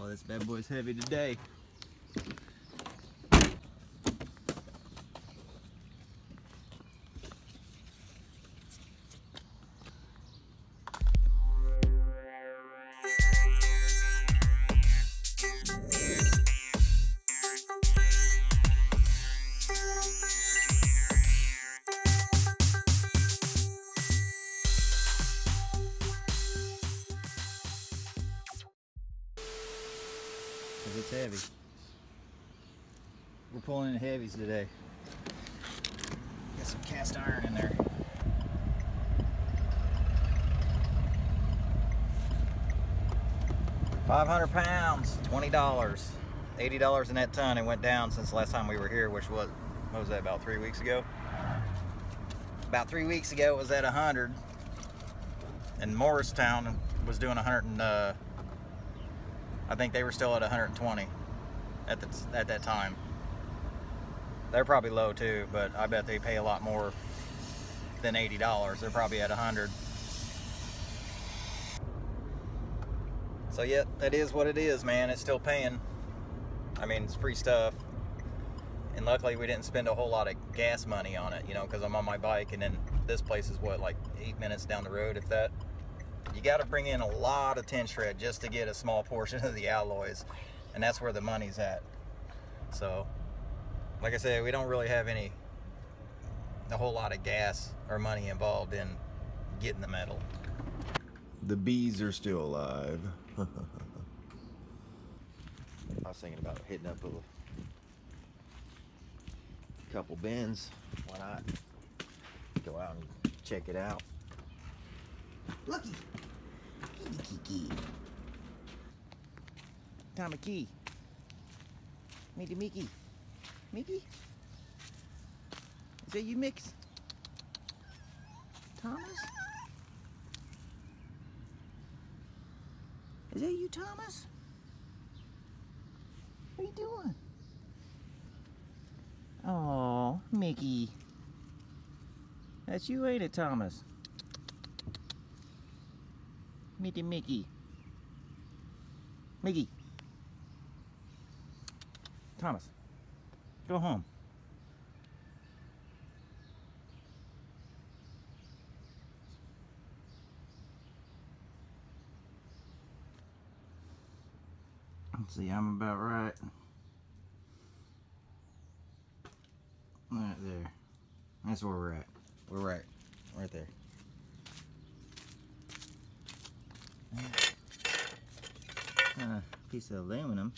Oh, this bad boy's heavy today. It's heavy. We're pulling in heavies today. Got some cast iron in there. $500 pounds, $20, $80 a net ton. It went down since the last time we were here, which was, what was that, about 3 weeks ago? About 3 weeks ago it was at 100, and Morristown was doing 100 and I think they were still at 120 at that time. They're probably low too, but I bet they pay a lot more than $80. They're probably at 100. So yeah, that is what it is, man. It's still paying. I mean, it's free stuff. And luckily we didn't spend a whole lot of gas money on it, you know, because I'm on my bike, and then this place is what, like 8 minutes down the road, if that. You got to bring in a lot of tin shred just to get a small portion of the alloys, and that's where the money's at. So like I said, we don't really have a whole lot of gas or money involved in getting the metal. The bees are still alive. I was thinking about hitting up a couple bins. Why not go out and check it out? Lucky! Kiki. Tamaki. Mickey Mickey. Mickey? Is that you, Mix? Thomas? Is that you, Thomas? What are you doing? Oh, Mickey. That's you, ain't it, Thomas? Mickey. Mickey. Thomas, go home. Let's see, I'm about right. Right there. That's where we're at. We're right there. Piece of aluminum.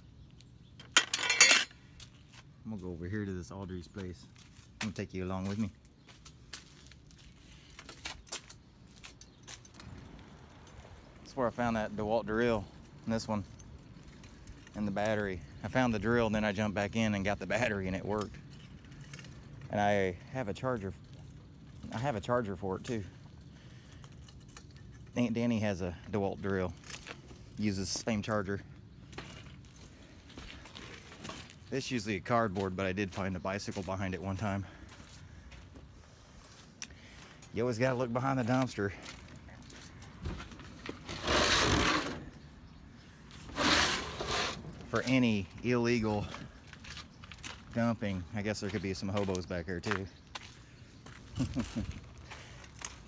I'm gonna go over here to this Audrey's place. I'm gonna take you along with me. That's where I found that DeWalt drill, and this one, and the battery. I found the drill, and then I jumped back in and got the battery, and it worked. And I have a charger. I have a charger for it too. Aunt Danny has a DeWalt drill. Uses the same charger. This is usually a cardboard, but I did find a bicycle behind it one time. You always gotta look behind the dumpster. For any illegal dumping. I guess there could be some hobos back there too.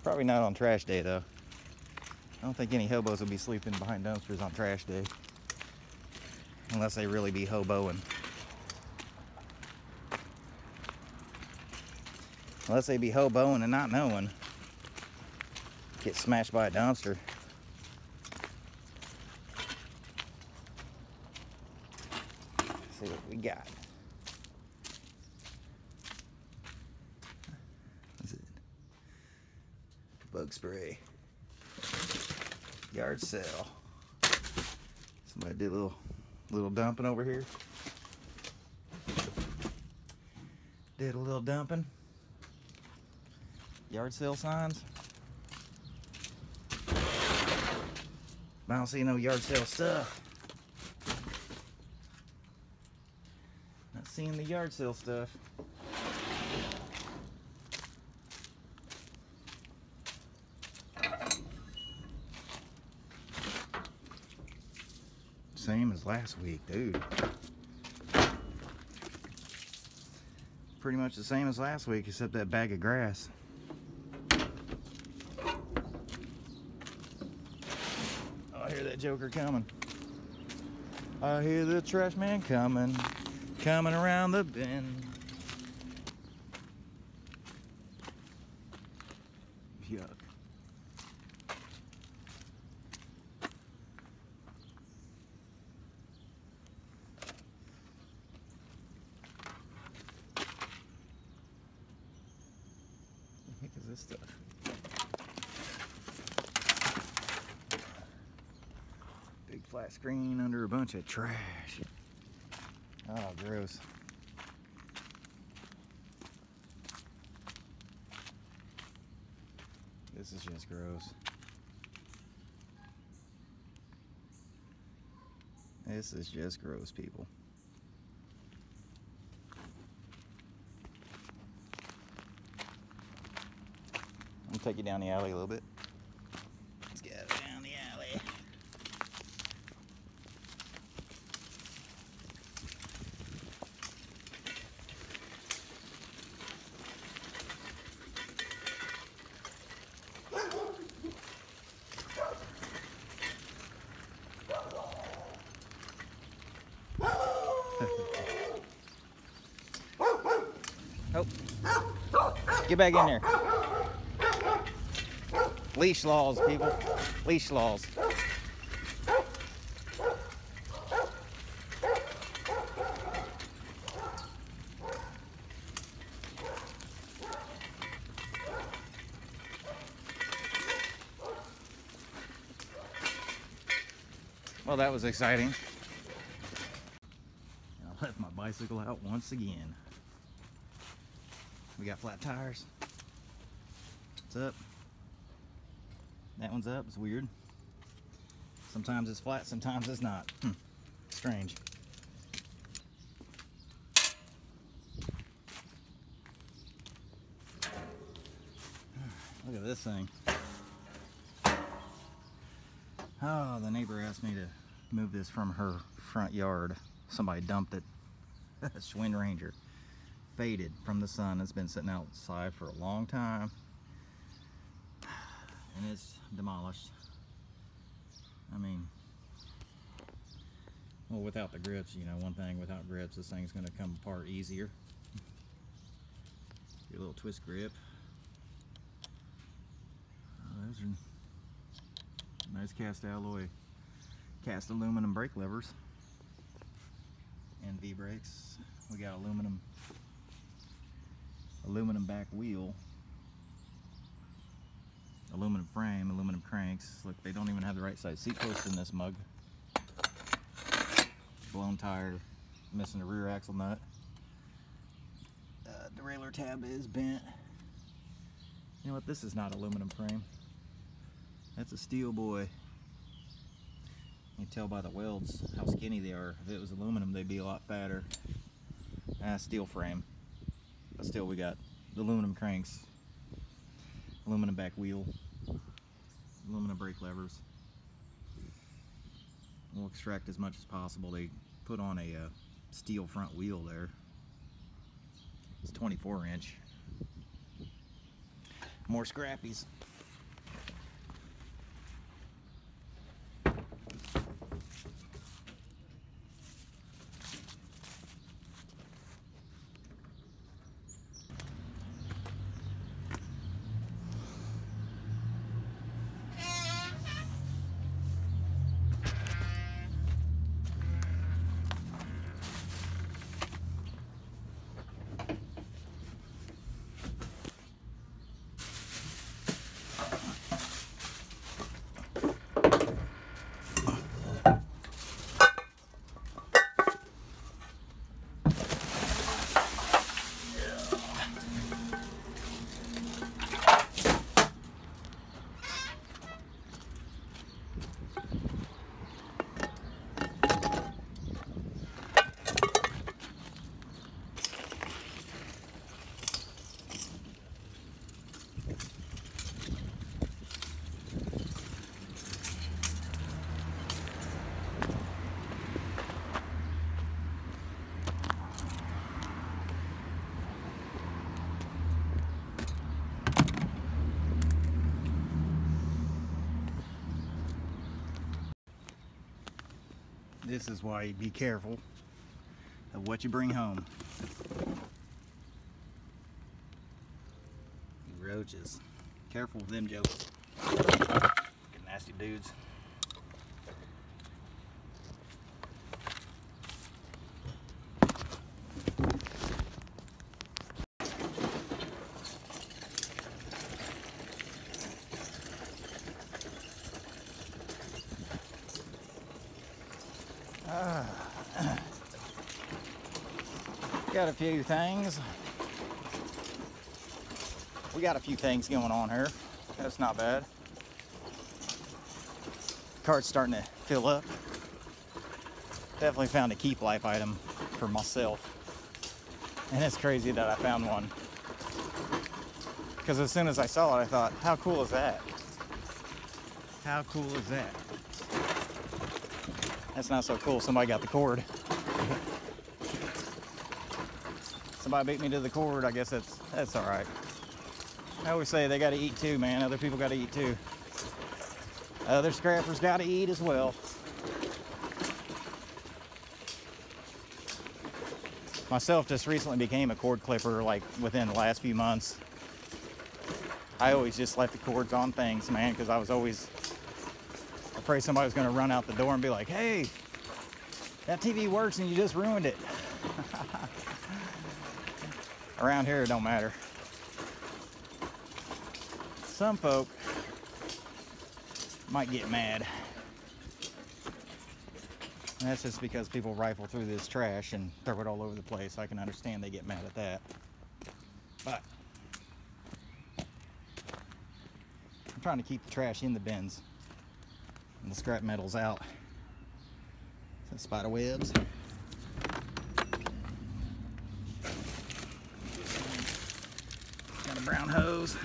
Probably not on trash day though. I don't think any hobos will be sleeping behind dumpsters on trash day. Unless they really be hoboing. Unless they be hoboing and not knowing. Get smashed by a dumpster. Let's see what we got. What's it? Bug spray. Yard sale. Somebody did a little dumping over here. Did a little dumping. Yard sale signs. I don't see no yard sale stuff. Not seeing the yard sale stuff. same as last week, dude. Pretty much the same as last week, except that bag of grass. Oh, I hear that joker coming. I hear the trash man coming around the bend. Yuck. What the heck is this stuff? Big flat screen under a bunch of trash. Oh, gross. This is just gross. This is just gross, people. I'm gonna take you down the alley a little bit. Let's go down the alley. Oh, get back in there. Leash laws, people. Leash laws. Well, that was exciting. I left my bicycle out once again. We got flat tires. What's up? That one's up. It's weird. Sometimes it's flat, sometimes it's not. Strange. Look at this thing. Oh, the neighbor asked me to move this from her front yard. Somebody dumped it. Schwinn Ranger. Faded from the sun. It's been sitting outside for a long time. And it's demolished. I mean, well, without the grips, you know, one thing, without grips, this thing's going to come apart easier. Your little twist grip. Oh, those are nice cast alloy, cast aluminum brake levers and V-brakes. We got aluminum back wheel, aluminum frame, aluminum cranks. Look, they don't even have the right size seat post in this mug. Blown tire, missing the rear axle nut. Derailleur tab is bent. You know what? This is not aluminum frame. That's a steel boy. You can tell by the welds how skinny they are. If it was aluminum, they'd be a lot fatter. Steel frame. But still, we got the aluminum cranks, aluminum back wheel, aluminum brake levers. We'll extract as much as possible. They put on a steel front wheel there. It's 24-inch. More scrappies. This is why you be careful of what you bring home. Roaches. Careful with them jokes. Nasty dudes. Got a few things. We got a few things going on here. That's not bad. Cart's starting to fill up. Definitely found a keep life item for myself. And it's crazy that I found one. Because as soon as I saw it, I thought, how cool is that? How cool is that? That's not so cool. Somebody got the cord. Somebody beat me to the cord. I guess that's all right. I always say they got to eat too, man. Other people got to eat too. Other scrappers got to eat as well. Myself just recently became a cord clipper, like within the last few months. I always just left the cords on things, man, because I was always afraid somebody was going to run out the door and be like, hey, that TV works and you just ruined it. Around here, it don't matter. Some folk might get mad. And that's just because people rifle through this trash and throw it all over the place. I can understand they get mad at that. But I'm trying to keep the trash in the bins and the scrap metals out. Some spider webs. Got a brown hose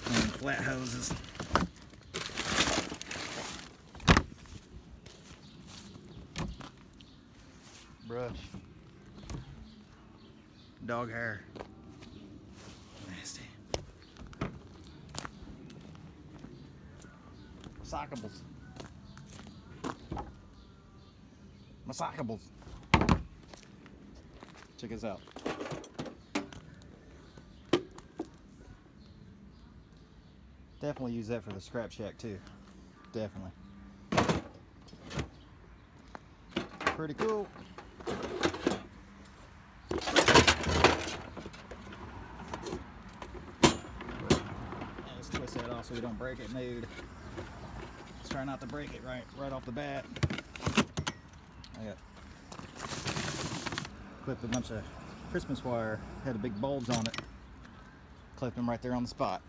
and flat hoses. Brush. Dog hair. Nasty. Recyclables. Recyclables. Check this out. Definitely use that for the scrap shack too. Definitely. Pretty cool. Let's twist that off so we don't break it, dude. Let's try not to break it right off the bat. I got clipped a bunch of Christmas wire, had a big bulbs on it. Clipped them right there on the spot.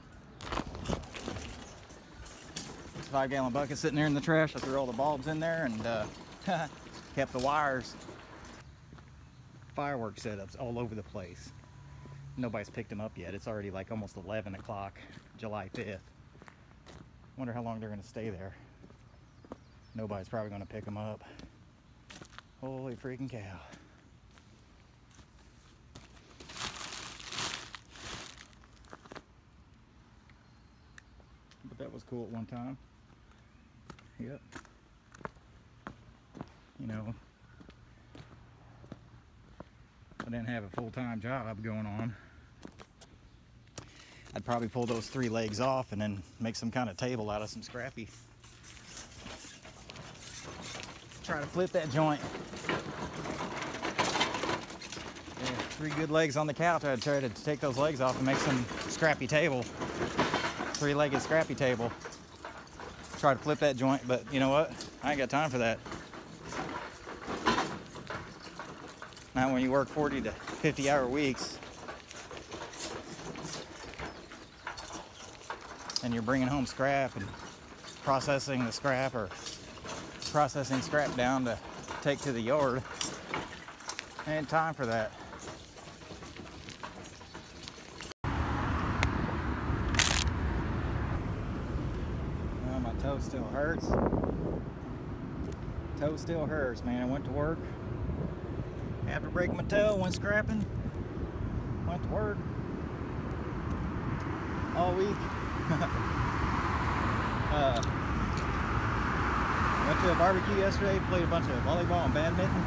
5-gallon bucket sitting there in the trash. I threw all the bulbs in there and kept the wires. Fireworks setups all over the place. Nobody's picked them up yet. It's already like almost 11 o'clock, July 5th. Wonder how long they're going to stay there. Nobody's probably going to pick them up. Holy freaking cow. But that was cool at one time. Yep. You know, if I didn't have a full-time job going on, I'd probably pull those 3 legs off and then make some kind of table out of some scrappy. Try to flip that joint. Yeah, 3 good legs on the couch. I'd try to take those legs off and make some scrappy table. 3-legged scrappy table. Try to flip that joint, but you know what? I ain't got time for that. Not when you work 40 to 50 hour weeks and you're bringing home scrap and processing the scrap or processing scrap down to take to the yard. Ain't time for that. Well, my toe still hurts. Toe still hurts, man. I went to work. After breaking my toe, went scrapping. Went to work all week. Went went to a barbecue yesterday, played a bunch of volleyball and badminton.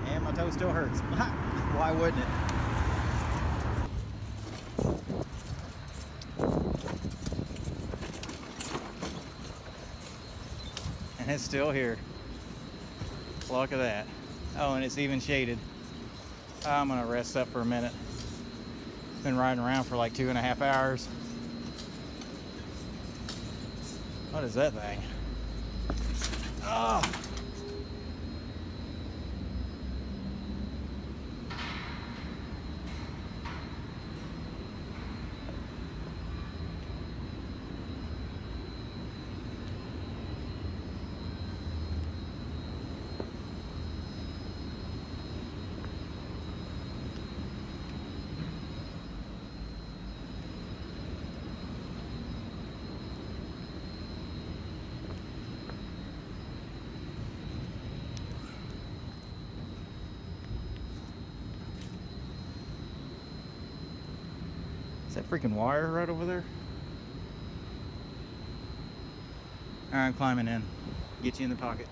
And my toe still hurts. Why wouldn't it? And it's still here. Look at that. Oh, and it's even shaded. I'm gonna rest up for a minute. Been riding around for like 2.5 hours. What is that thing? Oh. Is that freaking wire right over there? All right, I'm climbing in. Get you in the pocket.